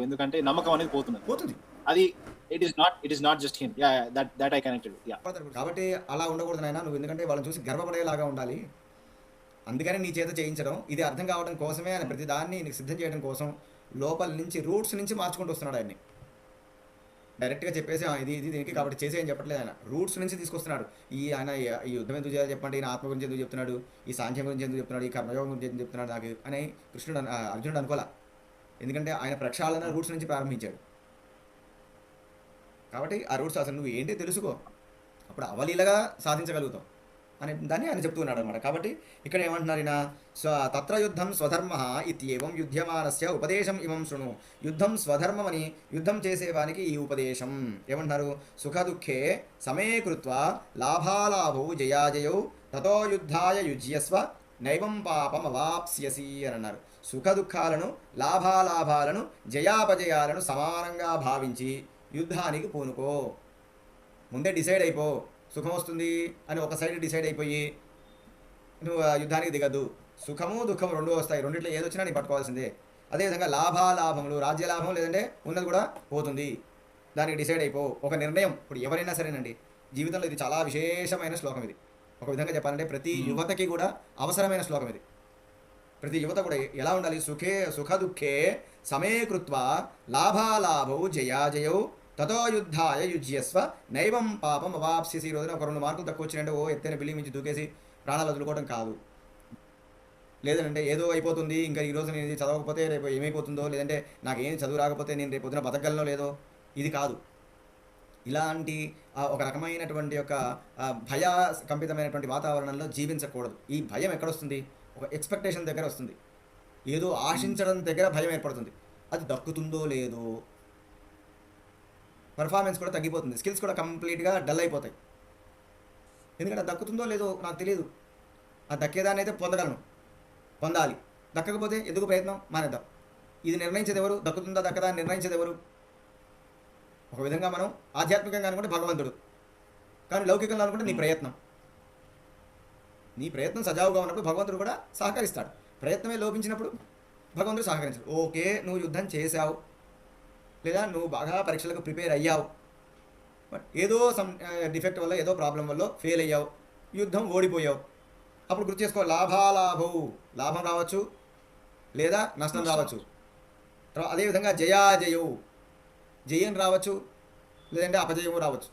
ఉండదు. ఎందుకంటే నమ్మకం అనేది పోతున్నది. పోతుంది. అది it is not just him. Yeah! That I connected. Yeah! కాబట్టి అలా ఉండకూడదు నాయనా నువ్వు, ఎందుకంటే వాళ్ళని చూసి గర్వపడేలాగా ఉండాలి. అందుకని నీ చేత చేయించడం, ఇది అర్థం కావడం కోసమే ఆయన ప్రతి దాన్ని నీకు సిద్ధం చేయడం కోసం లోపల నుంచి రూట్స్ నుంచి మార్చుకుంటూ వస్తున్నాడు ఆయన్ని. డైరెక్ట్గా చెప్పేసి ఇది ఇది దీనికి కాబట్టి చేసేయని చెప్పట్లేదు ఆయన, రూట్స్ నుంచి తీసుకొస్తున్నాడు. ఆయన ఈ యుద్ధం ఎందుకు చేయాలి చెప్పండి, ఈయన ఆత్మ గురించి ఎందుకు చెప్తున్నాడు, ఈ సాంఖ్యం గురించి ఎందుకు చెప్తున్నాడు, ఈ కర్మయోగం గురించి ఎందుకు చెప్తున్నాడు నాకు అని అర్జునుడు అనుకోలే. ఎందుకంటే ఆయన ప్రక్షాళన రూట్స్ నుంచి ప్రారంభించాడు. కాబట్టి ఆ రూట్స్ అసలు నువ్వు ఏంటి తెలుసుకో, అప్పుడు అవలీలగా సాధించగలుగుతావు అని దాన్ని ఆయన చెప్తూ ఉన్నాడు అనమాట. కాబట్టి ఇక్కడ ఏమంటున్నారు ఈయన, తత్ర యుద్ధం స్వధర్మ ఇత్యేవం యుధ్యమానస్య ఉపదేశం ఇమం శృణు. యుద్ధం స్వధర్మం అని, యుద్ధం చేసేవానికి ఈ ఉపదేశం. ఏమంటున్నారు, సుఖ దుఃఖే సమే కృత్వా లాభాలాభౌ జయాజయౌ తతో యుద్ధాయ యుజ్యస్వ నైవం పాపం అవాప్స్యసి అని అన్నారు. సుఖ దుఃఖాలను, లాభాలాభాలను, జయాపజయాలను సమానంగా భావించి యుద్ధానికి పూనుకో. ముందే డిసైడ్ అయిపో, సుఖం వస్తుంది అని ఒక సైడ్ డిసైడ్ అయిపోయి నువ్వు యుద్ధానికి దిగద్దు. సుఖము దుఃఖము రెండు వస్తాయి, రెండిట్లో ఏదొచ్చినా నీ పట్టుకోవాల్సిందే. అదేవిధంగా లాభాలాభములు, రాజ్యలాభం లేదంటే ఉన్నది కూడా పోతుంది, దానికి డిసైడ్ అయిపో. ఒక నిర్ణయం. ఇప్పుడు ఎవరైనా సరేనండి, జీవితంలో ఇది చాలా విశేషమైన శ్లోకం. ఇది ఒక విధంగా చెప్పాలంటే ప్రతి యువతకి కూడా అవసరమైన శ్లోకం ఇది. ప్రతి యువత కూడా ఎలా ఉండాలి, సుఖ దుఃఖే సమే కృత్వా లాభాలాభౌ జయాజయౌ తతో యుద్ధాయ యుజ్యస్వ నైవం పాపం అవాప్స్యసి. ఈ రోజున ఒక 2 మార్కులు తక్కువ వచ్చినంటే ఓ ఎత్తైన బిల్డింగ్ నుంచి దూకేసి ప్రాణాలు వదులుకోవడం కాదు. లేదంటే ఏదో అయిపోతుంది, ఇంకా ఈరోజు నేను ఇది చదవకపోతే రేపు ఏమైపోతుందో, లేదంటే నాకేం చదువు రాకపోతే నేను రేపు పొద్దున బతకగలనో లేదో, ఇది కాదు. ఇలాంటి ఒక రకమైనటువంటి యొక్క భయ కంపితమైనటువంటి వాతావరణంలో జీవించకూడదు. ఈ భయం ఎక్కడొస్తుంది, ఒక ఎక్స్పెక్టేషన్ దగ్గర వస్తుంది. ఏదో ఆశించడం దగ్గర భయం ఏర్పడుతుంది. అది దక్కుతుందో లేదో, పర్ఫార్మెన్స్ కూడా తగ్గిపోతుంది, స్కిల్స్ కూడా కంప్లీట్గా డల్ అయిపోతాయి. ఎందుకంటే దక్కుతుందో లేదో నాకు తెలియదు, ఆ దక్కేదాన్ని అయితే పొందాలి. దక్కకపోతే ఎందుకు ప్రయత్నం మానేద్దాం. ఇది నిర్ణయించేది ఎవరు, దక్కుతుందా దక్కదా అని నిర్ణయించేది ఎవరు? ఒక విధంగా మనం ఆధ్యాత్మికంగా అనుకుంటే భగవంతుడు, కానీ లౌకికంగా అనుకుంటే నీ ప్రయత్నం సజావుగా ఉన్నప్పుడు భగవంతుడు కూడా సహకరిస్తాడు. ప్రయత్నమే లోపించినప్పుడు భగవంతుడు సహకరించాడు. ఓకే, నువ్వు యుద్ధం చేశావు, లేదా నువ్వు బాగా పరీక్షలకు ప్రిపేర్ అయ్యావు, బట్ ఏదో సమ్ డిఫెక్ట్ వల్ల, ఏదో ప్రాబ్లం వల్ల ఫెయిల్ అయ్యావు, యుద్ధం ఓడిపోయావు. అప్పుడు గుర్తు చేసుకో, లాభాలాభవు, లాభం రావచ్చు లేదా నష్టం రావచ్చు. అదేవిధంగా జయాజయవు, జయం రావచ్చు లేదంటే అపజయము రావచ్చు.